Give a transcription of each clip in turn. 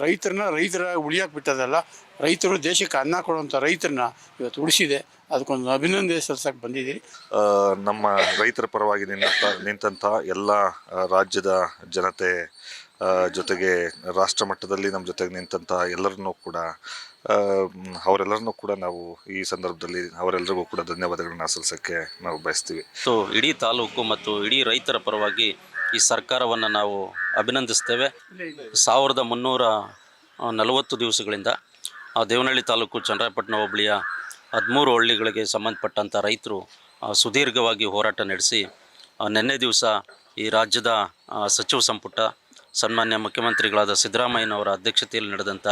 ರೈತರ ಉಳಿಯೋಕೆ ಬಿಟ್ಟದಲ್ಲ, ರೈತರು ದೇಶಕ್ಕೆ ಅನ್ನ ಕೊಡುವಂಥ ರೈತರನ್ನ ಇವತ್ತು ಉಳಿಸಿದೆ. ಅದಕ್ಕೊಂದು ಅಭಿನಂದನೆ ಸಲ್ಲಿಸಕ್ಕೆ ಬಂದಿದ್ದೀರಿ. ನಮ್ಮ ರೈತರ ಪರವಾಗಿ ನಿಂತಹ ಎಲ್ಲ ರಾಜ್ಯದ ಜನತೆ ಜೊತೆಗೆ ರಾಷ್ಟ್ರ ಮಟ್ಟದಲ್ಲಿ ನಮ್ಮ ಜೊತೆಗೆ ನಿಂತಹ ಎಲ್ಲರನ್ನೂ ಕೂಡ ಅವರೆಲ್ಲರನ್ನೂ ಕೂಡ ನಾವು ಈ ಸಂದರ್ಭದಲ್ಲಿ ಅವರೆಲ್ಲರಿಗೂ ಕೂಡ ಧನ್ಯವಾದಗಳನ್ನ ಸಲ್ಲಿಸೋಕ್ಕೆ ನಾವು ಬಯಸ್ತೀವಿ. ಸೊ ಇಡೀ ತಾಲೂಕು ಮತ್ತು ಇಡೀ ರೈತರ ಪರವಾಗಿ ಈ ಸರ್ಕಾರವನ್ನು ನಾವು ಅಭಿನಂದಿಸ್ತೇವೆ. 1340 ದಿವಸಗಳಿಂದ ದೇವನಹಳ್ಳಿ ತಾಲೂಕು ಚನ್ನರಾಯಪಟ್ಟಣ ಹೋಬಳಿಯ 13 ಹಳ್ಳಿಗಳಿಗೆ ಸಂಬಂಧಪಟ್ಟಂಥ ರೈತರು ಸುದೀರ್ಘವಾಗಿ ಹೋರಾಟ ನಡೆಸಿ ನಿನ್ನೆ ದಿವಸ ಈ ರಾಜ್ಯದ ಸಚಿವ ಸಂಪುಟ ಸನ್ಮಾನ್ಯ ಮುಖ್ಯಮಂತ್ರಿಗಳಾದ ಸಿದ್ದರಾಮಯ್ಯನವರ ಅಧ್ಯಕ್ಷತೆಯಲ್ಲಿ ನಡೆದಂಥ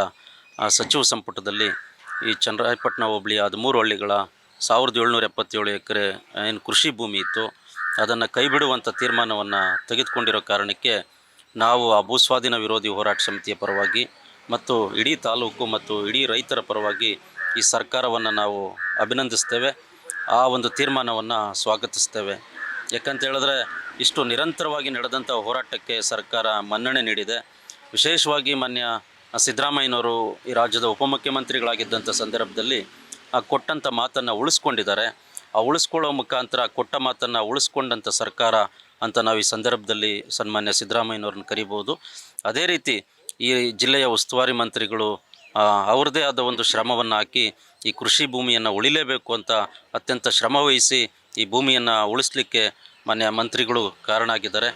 ಸಚಿವ ಸಂಪುಟದಲ್ಲಿ ಈ ಚನ್ನರಾಯಪಟ್ಟಣ ಹೋಬಳಿಯ 13 ಹಳ್ಳಿಗಳ 1777 ಎಕರೆ ಏನು ಕೃಷಿ ಭೂಮಿ ಇತ್ತು ಅದನ್ನು ಕೈಬಿಡುವಂಥ ತೀರ್ಮಾನವನ್ನು ತೆಗೆದುಕೊಂಡಿರೋ ಕಾರಣಕ್ಕೆ ನಾವು ಆ ಭೂಸ್ವಾಧೀನ ವಿರೋಧಿ ಹೋರಾಟ ಸಮಿತಿಯ ಪರವಾಗಿ ಮತ್ತು ಇಡೀ ತಾಲೂಕು ಮತ್ತು ಇಡೀ ರೈತರ ಪರವಾಗಿ ಈ ಸರ್ಕಾರವನ್ನು ನಾವು ಅಭಿನಂದಿಸ್ತೇವೆ. ಆ ಒಂದು ತೀರ್ಮಾನವನ್ನು ಸ್ವಾಗತಿಸ್ತೇವೆ. ಯಾಕಂತ ಹೇಳಿದ್ರೆ ಇಷ್ಟು ನಿರಂತರವಾಗಿ ನಡೆದಂಥ ಹೋರಾಟಕ್ಕೆ ಸರ್ಕಾರ ಮನ್ನಣೆ ನೀಡಿದೆ. ವಿಶೇಷವಾಗಿ ಮಾನ್ಯ ಸಿದ್ದರಾಮಯ್ಯನವರು ಈ ರಾಜ್ಯದ ಉಪಮುಖ್ಯಮಂತ್ರಿಗಳಾಗಿದ್ದಂಥ ಸಂದರ್ಭದಲ್ಲಿ ಕೊಟ್ಟಂಥ ಮಾತನ್ನು ಉಳಿಸ್ಕೊಂಡಿದ್ದಾರೆ. ಆ ಉಳಿಸ್ಕೊಳ್ಳೋ ಮುಖಾಂತರ ಕೊಟ್ಟ ಮಾತನ್ನು ಉಳಿಸ್ಕೊಂಡಂಥ ಸರ್ಕಾರ ಅಂತ ನಾವು ಈ ಸಂದರ್ಭದಲ್ಲಿ ಸನ್ಮಾನ್ಯ ಸಿದ್ದರಾಮಯ್ಯನವ್ರನ್ನ ಕರಿಬೋದು. ಅದೇ ರೀತಿ ಈ ಜಿಲ್ಲೆಯ ಉಸ್ತುವಾರಿ ಮಂತ್ರಿಗಳು ಅವ್ರದ್ದೇ ಆದ ಒಂದು ಶ್ರಮವನ್ನು ಹಾಕಿ ಈ ಕೃಷಿ ಭೂಮಿಯನ್ನು ಉಳಿಲೇಬೇಕು ಅಂತ ಅತ್ಯಂತ ಶ್ರಮವಹಿಸಿ ಈ ಭೂಮಿಯನ್ನು ಉಳಿಸ್ಲಿಕ್ಕೆ ಮಾನ್ಯ ಮಂತ್ರಿಗಳು ಕಾರಣ ಆಗಿದ್ದಾರೆ.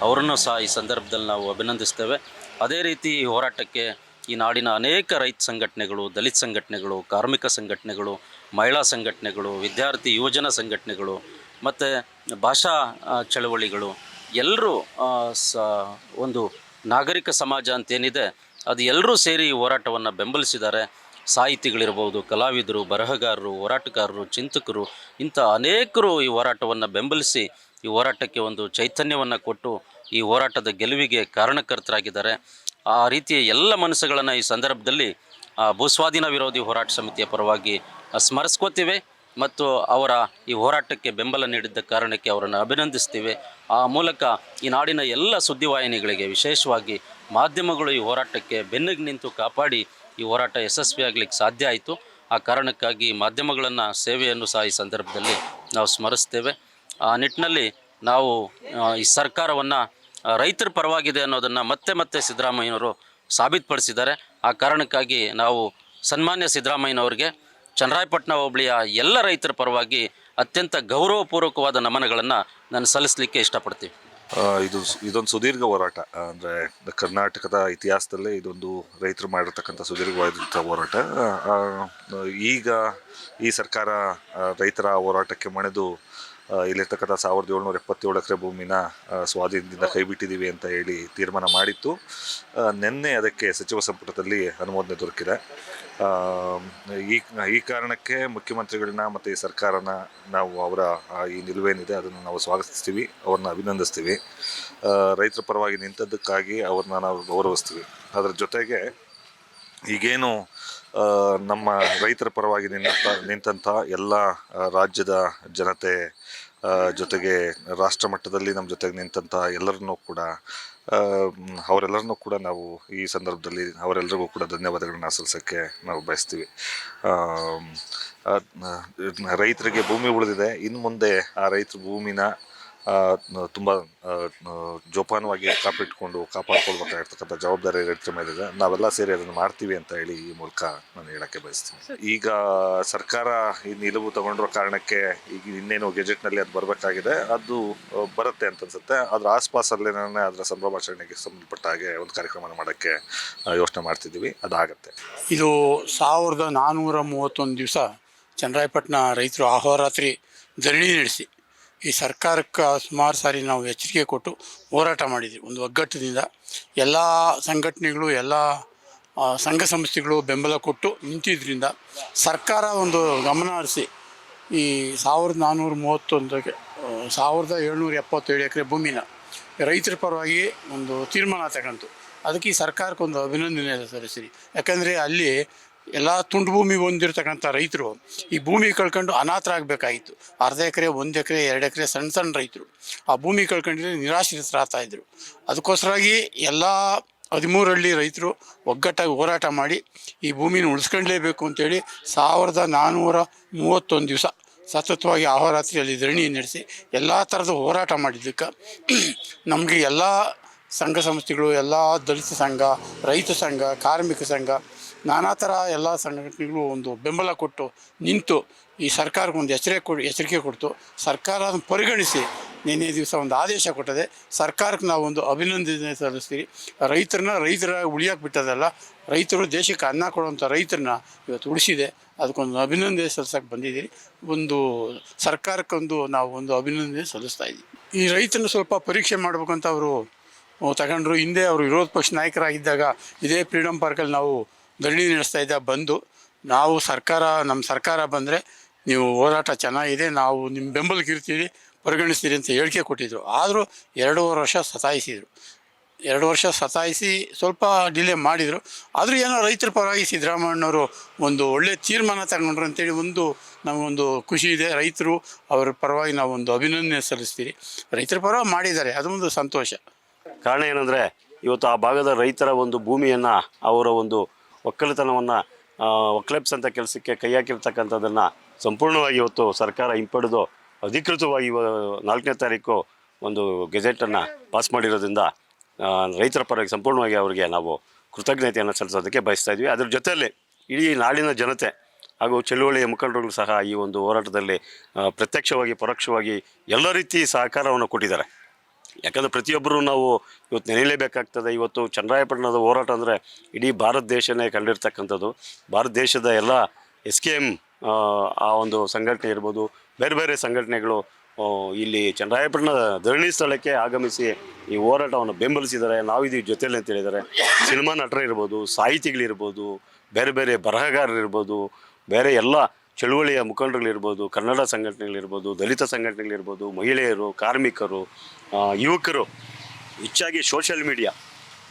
ಅವರನ್ನು ಸಹ ಈ ಸಂದರ್ಭದಲ್ಲಿ ನಾವು ಅಭಿನಂದಿಸ್ತೇವೆ. ಅದೇ ರೀತಿ ಈ ಹೋರಾಟಕ್ಕೆ ಈ ನಾಡಿನ ಅನೇಕ ರೈತ ಸಂಘಟನೆಗಳು, ದಲಿತ ಸಂಘಟನೆಗಳು, ಕಾರ್ಮಿಕ ಸಂಘಟನೆಗಳು, ಮಹಿಳಾ ಸಂಘಟನೆಗಳು, ವಿದ್ಯಾರ್ಥಿ ಯುವಜನ ಸಂಘಟನೆಗಳು ಮತ್ತು ಭಾಷಾ ಚಳವಳಿಗಳು ಎಲ್ಲರೂ ಒಂದು ನಾಗರಿಕ ಸಮಾಜ ಅಂತೇನಿದೆ ಅದು ಎಲ್ಲರೂ ಸೇರಿ ಈ ಹೋರಾಟವನ್ನು ಬೆಂಬಲಿಸಿದ್ದಾರೆ. ಸಾಹಿತಿಗಳಿರ್ಬೋದು, ಕಲಾವಿದರು, ಬರಹಗಾರರು, ಹೋರಾಟಗಾರರು, ಚಿಂತಕರು ಇಂಥ ಅನೇಕರು ಈ ಹೋರಾಟವನ್ನು ಬೆಂಬಲಿಸಿ ಈ ಹೋರಾಟಕ್ಕೆ ಒಂದು ಚೈತನ್ಯವನ್ನು ಕೊಟ್ಟು ಈ ಹೋರಾಟದ ಗೆಲುವಿಗೆ ಕಾರಣಕರ್ತರಾಗಿದ್ದಾರೆ. ಆ ರೀತಿಯ ಎಲ್ಲ ಮನಸ್ಸುಗಳನ್ನು ಈ ಸಂದರ್ಭದಲ್ಲಿ ಭೂಸ್ವಾಧೀನ ವಿರೋಧಿ ಹೋರಾಟ ಸಮಿತಿಯ ಪರವಾಗಿ ಸ್ಮರಿಸ್ಕೋತೀವಿ ಮತ್ತು ಅವರ ಈ ಹೋರಾಟಕ್ಕೆ ಬೆಂಬಲ ನೀಡಿದ್ದ ಕಾರಣಕ್ಕೆ ಅವರನ್ನು ಅಭಿನಂದಿಸ್ತೀವಿ. ಆ ಮೂಲಕ ಈ ನಾಡಿನ ಎಲ್ಲ ಸುದ್ದಿವಾಹಿನಿಗಳಿಗೆ, ವಿಶೇಷವಾಗಿ ಮಾಧ್ಯಮಗಳು ಈ ಹೋರಾಟಕ್ಕೆ ಬೆನ್ನಿಗೆ ನಿಂತು ಕಾಪಾಡಿ ಈ ಹೋರಾಟ ಯಶಸ್ವಿಯಾಗಲಿಕ್ಕೆ ಸಾಧ್ಯ ಆಯಿತು. ಆ ಕಾರಣಕ್ಕಾಗಿ ಮಾಧ್ಯಮಗಳನ್ನು ಸೇವೆಯನ್ನು ಸಹ ಈ ಸಂದರ್ಭದಲ್ಲಿ ನಾವು ಸ್ಮರಿಸ್ತೇವೆ. ಆ ನಿಟ್ಟಿನಲ್ಲಿ ನಾವು ಈ ಸರ್ಕಾರವನ್ನು ರೈತರ ಪರವಾಗಿದೆ ಅನ್ನೋದನ್ನು ಮತ್ತೆ ಸಿದ್ದರಾಮಯ್ಯನವರು ಸಾಬೀತುಪಡಿಸಿದ್ದಾರೆ. ಆ ಕಾರಣಕ್ಕಾಗಿ ನಾವು ಸನ್ಮಾನ್ಯ ಸಿದ್ದರಾಮಯ್ಯನವ್ರಿಗೆ ಚನ್ನರಾಯಪಟ್ಟಣ ಹೋಬಳಿಯ ಎಲ್ಲ ರೈತರ ಪರವಾಗಿ ಅತ್ಯಂತ ಗೌರವಪೂರ್ವಕವಾದ ನಮನಗಳನ್ನು ನಾನು ಸಲ್ಲಿಸಲಿಕ್ಕೆ ಇಷ್ಟಪಡ್ತೀವಿ. ಇದೊಂದು ಸುದೀರ್ಘ ಹೋರಾಟ, ಅಂದರೆ ಕರ್ನಾಟಕದ ಇತಿಹಾಸದಲ್ಲೇ ಇದೊಂದು ರೈತರು ಮಾಡಿರ್ತಕ್ಕಂಥ ಸುದೀರ್ಘವಾದಂಥ ಹೋರಾಟ. ಈಗ ಈ ಸರ್ಕಾರ ರೈತರ ಹೋರಾಟಕ್ಕೆ ಮಣಿದು ಇಲ್ಲಿರ್ತಕ್ಕಂಥ 1777 ಎಕರೆ ಭೂಮಿನ ಸ್ವಾಧೀನದಿಂದ ಕೈಬಿಟ್ಟಿದ್ದೀವಿ ಅಂತ ಹೇಳಿ ತೀರ್ಮಾನ ಮಾಡಿತ್ತು. ನಿನ್ನೆ ಅದಕ್ಕೆ ಸಚಿವ ಸಂಪುಟದಲ್ಲಿ ಅನುಮೋದನೆ ದೊರಕಿದೆ. ಈ ಕಾರಣಕ್ಕೆ ಮುಖ್ಯಮಂತ್ರಿಗಳನ್ನ ಮತ್ತು ಈ ಸರ್ಕಾರನ ನಾವು ಅವರ ಈ ನಿಲುವೇನಿದೆ ಅದನ್ನು ನಾವು ಸ್ವಾಗತಿಸ್ತೀವಿ, ಅವ್ರನ್ನ ಅಭಿನಂದಿಸ್ತೀವಿ. ರೈತರ ಪರವಾಗಿ ನಿಂತದ್ದಕ್ಕಾಗಿ ಅವ್ರನ್ನ ನಾವು ಗೌರವಿಸ್ತೀವಿ. ಅದರ ಜೊತೆಗೆ ಈಗೇನು ನಮ್ಮ ರೈತರ ಪರವಾಗಿ ನಿಂತಹ ಎಲ್ಲ ರಾಜ್ಯದ ಜನತೆ ಜೊತೆಗೆ ರಾಷ್ಟ್ರ ಮಟ್ಟದಲ್ಲಿ ನಮ್ಮ ಜೊತೆಗೆ ನಿಂತಹ ಎಲ್ಲರನ್ನೂ ಕೂಡ ಅವರೆಲ್ಲರನ್ನೂ ಕೂಡ ನಾವು ಈ ಸಂದರ್ಭದಲ್ಲಿ ಅವರೆಲ್ಲರಿಗೂ ಕೂಡ ಧನ್ಯವಾದಗಳನ್ನ ಸಲ್ಲಿಸೋಕ್ಕೆ ನಾವು ಬಯಸ್ತೀವಿ. ರೈತರಿಗೆ ಭೂಮಿ ಉಳಿದಿದೆ. ಇನ್ನು ಮುಂದೆ ಆ ರೈತರ ಭೂಮಿನ ತುಂಬ ಜೋಪಾನವಾಗಿ ಕಾಪಾಡ್ಕೊಳ್ಬೇಕಾಗಿರ್ತಕ್ಕಂಥ ಜವಾಬ್ದಾರಿ ರೈತರ ಮೇಲಿದೆ. ನಾವೆಲ್ಲ ಸೇರಿ ಅದನ್ನು ಮಾಡ್ತೀವಿ ಅಂತ ಹೇಳಿ ಈ ಮೂಲಕ ನಾನು ಹೇಳೋಕ್ಕೆ ಬಯಸ್ತೀನಿ. ಈಗ ಸರ್ಕಾರ ಈ ನಿಲುವು ತಗೊಂಡಿರೋ ಕಾರಣಕ್ಕೆ ಈಗ ಇನ್ನೇನು ಗೆಜೆಟ್ನಲ್ಲಿ ಅದು ಬರಬೇಕಾಗಿದೆ, ಅದು ಬರುತ್ತೆ ಅಂತ ಅನ್ಸುತ್ತೆ. ಅದರ ಆಸ್ಪಾಸಲ್ಲೇ ಅದರ ಸಂಭ್ರಮಾಚರಣೆಗೆ ಸಂಬಂಧಪಟ್ಟ ಹಾಗೆ ಒಂದು ಕಾರ್ಯಕ್ರಮ ಮಾಡೋಕ್ಕೆ ಯೋಚನೆ ಮಾಡ್ತಿದ್ದೀವಿ. ಅದಾಗತ್ತೆ. ಇದು 1431 ದಿವಸ ಚನ್ನರಾಯಪಟ್ಟಣ ರೈತರು ಅಹೋರಾತ್ರಿ ಧರಣಿ ನಡೆಸಿ ಈ ಸರ್ಕಾರಕ್ಕೆ ಸುಮಾರು ಸಾರಿ ನಾವು ಎಚ್ಚರಿಕೆ ಕೊಟ್ಟು ಹೋರಾಟ ಮಾಡಿದ್ವಿ. ಒಂದು ಒಗ್ಗಟ್ಟಿನಿಂದ ಎಲ್ಲ ಸಂಘಟನೆಗಳು, ಎಲ್ಲ ಸಂಘ ಸಂಸ್ಥೆಗಳು ಬೆಂಬಲ ಕೊಟ್ಟು ನಿಂತಿದ್ದರಿಂದ ಸರ್ಕಾರ ಒಂದು ಗಮನ ಹರಿಸಿ ಈ 1431 1777 ಎಕರೆ ಭೂಮಿನ ರೈತರ ಪರವಾಗಿ ಒಂದು ತೀರ್ಮಾನ ತಗೊಂತು. ಅದಕ್ಕೆ ಈ ಸರ್ಕಾರಕ್ಕೊಂದು ಅಭಿನಂದನೆ ಸಲ್ಲಿಸಿರಿ. ಯಾಕಂದರೆ ಅಲ್ಲಿ ಎಲ್ಲ ತುಂಡು ಭೂಮಿ ಹೊಂದಿರತಕ್ಕಂಥ ರೈತರು ಈ ಭೂಮಿ ಕಳ್ಕೊಂಡು ಅನಾಥರಾಗಬೇಕಾಗಿತ್ತು. ಅರ್ಧ ಎಕರೆ, 1 ಎಕರೆ, 2 ಎಕರೆ ಸಣ್ಣ ರೈತರು ಆ ಭೂಮಿ ಕಳ್ಕೊಂಡಿದ್ರೆ ನಿರಾಶ್ರಿತರಾಗ್ತಾಯಿದ್ರು. ಅದಕ್ಕೋಸ್ಕರಾಗಿ ಎಲ್ಲ 13 ಹಳ್ಳಿ ರೈತರು ಒಗ್ಗಟ್ಟಾಗಿ ಹೋರಾಟ ಮಾಡಿ ಈ ಭೂಮಿನ ಉಳಿಸ್ಕೊಳ್ಳೇಬೇಕು ಅಂತೇಳಿ 1431 ದಿವಸ ಸತತವಾಗಿ ಅಹೋರಾತ್ರಿಯಲ್ಲಿ ಧರಣಿ ನಡೆಸಿ ಎಲ್ಲ ಥರದ ಹೋರಾಟ ಮಾಡಿದ್ದಕ್ಕೆ ನಮಗೆ ಎಲ್ಲ ಸಂಘ ಸಂಸ್ಥೆಗಳು, ಎಲ್ಲ ದಲಿತ ಸಂಘ, ರೈತ ಸಂಘ, ಕಾರ್ಮಿಕ ಸಂಘ, ನಾನಾ ಥರ ಎಲ್ಲ ಸಂಘಟನೆಗಳು ಒಂದು ಬೆಂಬಲ ಕೊಟ್ಟು ನಿಂತು ಈ ಸರ್ಕಾರಕ್ಕೆ ಒಂದು ಎಚ್ಚರಿಕೆ ಕೊಡ್ತು. ಸರ್ಕಾರ ಅದನ್ನು ಪರಿಗಣಿಸಿ ನಿನ್ನೆ ದಿವಸ ಒಂದು ಆದೇಶ ಕೊಟ್ಟದೆ. ಸರ್ಕಾರಕ್ಕೆ ನಾವು ಒಂದು ಅಭಿನಂದನೆ ಸಲ್ಲಿಸ್ತೀವಿ. ರೈತರ ಉಳಿಯೋಕೆ ಬಿಟ್ಟದಲ್ಲ, ರೈತರು ದೇಶಕ್ಕೆ ಅನ್ನ ಕೊಡುವಂಥ ರೈತರನ್ನ ಇವತ್ತು ಉಳಿಸಿದೆ. ಅದಕ್ಕೊಂದು ಅಭಿನಂದನೆ ಸಲ್ಲಿಸೋಕೆ ಬಂದಿದ್ದೀರಿ. ಒಂದು ಸರ್ಕಾರಕ್ಕೊಂದು ನಾವು ಒಂದು ಅಭಿನಂದನೆ ಸಲ್ಲಿಸ್ತಾ ಇದ್ದೀವಿ. ಈ ರೈತನ ಸ್ವಲ್ಪ ಪರೀಕ್ಷೆ ಮಾಡ್ಬೇಕಂತ ಅವರು ತಗೊಂಡ್ರು. ಹಿಂದೆ ಅವರು ವಿರೋಧ ಪಕ್ಷ ನಾಯಕರಾಗಿದ್ದಾಗ ಇದೇ ಫ್ರೀಡಮ್ ಪಾರ್ಕಲ್ಲಿ ನಾವು ಧರಣಿ ನಡೆಸ್ತಾ ಇದ್ದ ಬಂದು ನಾವು ನಮ್ಮ ಸರ್ಕಾರ ಬಂದರೆ ನೀವು ಹೋರಾಟ ಚೆನ್ನಾಗಿದೆ, ನಾವು ನಿಮ್ಮ ಬೆಂಬಲಕ್ಕೆ ಇರ್ತೀವಿ, ಪರಿಗಣಿಸ್ತೀರಿ ಅಂತ ಹೇಳಿಕೆ ಕೊಟ್ಟಿದ್ದರು. ಆದರೂ 2.5 ವರ್ಷ ಸತಾಯಿಸಿದರು. 2 ವರ್ಷ ಸತಾಯಿಸಿ ಸ್ವಲ್ಪ ಡಿಲೇ ಮಾಡಿದರು. ಆದರೂ ಏನೋ ರೈತರ ಪರವಾಗಿ ಸಿದ್ದರಾಮಯ್ಯನವರು ಒಂದು ಒಳ್ಳೆಯ ತೀರ್ಮಾನ ತಗೊಂಡ್ರು ಅಂತೇಳಿ ನಮಗೊಂದು ಖುಷಿ ಇದೆ. ರೈತರು ಅವರ ಪರವಾಗಿ ನಾವು ಒಂದು ಅಭಿನಂದನೆ ಸಲ್ಲಿಸ್ತೀರಿ. ರೈತರ ಪರವಾಗಿ ಮಾಡಿದ್ದಾರೆ, ಅದೊಂದು ಸಂತೋಷ. ಕಾರಣ ಏನಂದರೆ ಇವತ್ತು ಆ ಭಾಗದ ರೈತರ ಒಂದು ಭೂಮಿಯನ್ನು, ಅವರ ಒಂದು ಒಕ್ಕಲುತನವನ್ನು ಒಕ್ಕಲೆಪ್ಸಂಥ ಕೆಲಸಕ್ಕೆ ಕೈ ಹಾಕಿರ್ತಕ್ಕಂಥದ್ದನ್ನು ಸಂಪೂರ್ಣವಾಗಿ ಇವತ್ತು ಸರ್ಕಾರ ಹಿಂಪಡೆದು ಅಧಿಕೃತವಾಗಿ 4ನೇ ತಾರೀಕು ಒಂದು ಗೆಜೆಟನ್ನು ಪಾಸ್ ಮಾಡಿರೋದ್ರಿಂದ ರೈತರ ಪರವಾಗಿ ಸಂಪೂರ್ಣವಾಗಿ ಅವರಿಗೆ ನಾವು ಕೃತಜ್ಞತೆಯನ್ನು ಸಲ್ಲಿಸೋದಕ್ಕೆ ಬಯಸ್ತಾ ಇದ್ವಿ. ಅದರ ಜೊತೆಯಲ್ಲಿ ಇಡೀ ನಾಡಿನ ಜನತೆ ಹಾಗೂ ಚಳುವಳಿಯ ಮುಖಂಡರುಗಳು ಸಹ ಈ ಒಂದು ಹೋರಾಟದಲ್ಲಿ ಪ್ರತ್ಯಕ್ಷವಾಗಿ ಪರೋಕ್ಷವಾಗಿ ಎಲ್ಲ ರೀತಿ ಸಹಕಾರವನ್ನು ಕೊಟ್ಟಿದ್ದಾರೆ. ಯಾಕಂದರೆ ಪ್ರತಿಯೊಬ್ಬರು ನಾವು ಇವತ್ತು ನೆನೆಯಲೇಬೇಕಾಗ್ತದೆ. ಇವತ್ತು ಚನ್ನರಾಯಪಟ್ಟಣದ ಹೋರಾಟ ಅಂದರೆ ಇಡೀ ಭಾರತ ದೇಶನೇ ಕಂಡಿರ್ತಕ್ಕಂಥದ್ದು. ಭಾರತ ದೇಶದ ಎಲ್ಲ SKM ಆ ಒಂದು ಸಂಘಟನೆ ಇರ್ಬೋದು, ಬೇರೆ ಬೇರೆ ಸಂಘಟನೆಗಳು ಇಲ್ಲಿ ಚನ್ನರಾಯಪಟ್ಟಣದ ಧರಣಿ ಸ್ಥಳಕ್ಕೆ ಆಗಮಿಸಿ ಈ ಹೋರಾಟವನ್ನು ಬೆಂಬಲಿಸಿದ್ದಾರೆ. ನಾವಿದೀವಿ ಜೊತೆಯಲ್ಲಿ ಅಂತ ಹೇಳಿದ್ದಾರೆ. ಸಿನಿಮಾ ನಟರಿರ್ಬೋದು, ಸಾಹಿತಿಗಳಿರ್ಬೋದು, ಬೇರೆ ಬೇರೆ ಬರಹಗಾರರಿರ್ಬೋದು, ಬೇರೆ ಎಲ್ಲ ಚಳುವಳಿಯ ಮುಖಂಡರುಗಳಿರ್ಬೋದು, ಕನ್ನಡ ಸಂಘಟನೆಗಳಿರ್ಬೋದು, ದಲಿತ ಸಂಘಟನೆಗಳಿರ್ಬೋದು, ಮಹಿಳೆಯರು, ಕಾರ್ಮಿಕರು, ಯುವಕರು, ಹೆಚ್ಚಾಗಿ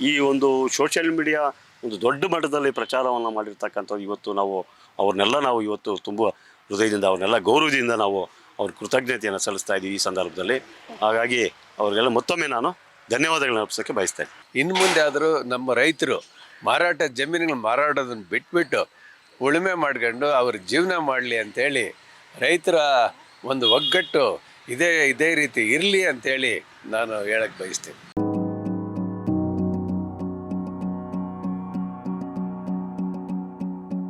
ಈ ಒಂದು ಸೋಷಿಯಲ್ ಮೀಡಿಯಾ ಒಂದು ದೊಡ್ಡ ಮಟ್ಟದಲ್ಲಿ ಪ್ರಚಾರವನ್ನು ಮಾಡಿರ್ತಕ್ಕಂಥದ್ದು. ಇವತ್ತು ಅವ್ರನ್ನೆಲ್ಲ ನಾವು ಇವತ್ತು ತುಂಬ ಹೃದಯದಿಂದ ಅವ್ರನ್ನೆಲ್ಲ ಗೌರವದಿಂದ ನಾವು ಅವ್ರ ಕೃತಜ್ಞತೆಯನ್ನು ಸಲ್ಲಿಸ್ತಾ ಇದ್ದೀವಿ ಈ ಸಂದರ್ಭದಲ್ಲಿ. ಹಾಗಾಗಿ ಅವ್ರಿಗೆಲ್ಲ ಮತ್ತೊಮ್ಮೆ ನಾನು ಧನ್ಯವಾದಗಳನ್ನ ಅರ್ಪಿಸೋಕ್ಕೆ ಬಯಸ್ತಾ ಇದ್ದೀನಿ. ಇನ್ನು ಮುಂದೆ ಆದರೂ ನಮ್ಮ ರೈತರು ಜಮೀನುಗಳ ಮಾರಾಟದನ್ನು ಬಿಟ್ಬಿಟ್ಟು ಉಳುಮೆ ಮಾಡ್ಕೊಂಡು ಅವ್ರ ಜೀವನ ಮಾಡಲಿ ಅಂಥೇಳಿ ರೈತರ ಒಂದು ಒಗ್ಗಟ್ಟು ಇದೇ ರೀತಿ ಇರಲಿ ಅಂಥೇಳಿ ನಾನು ಹೇಳಕ್ಕೆ ಬಯಸ್ತೇನೆ.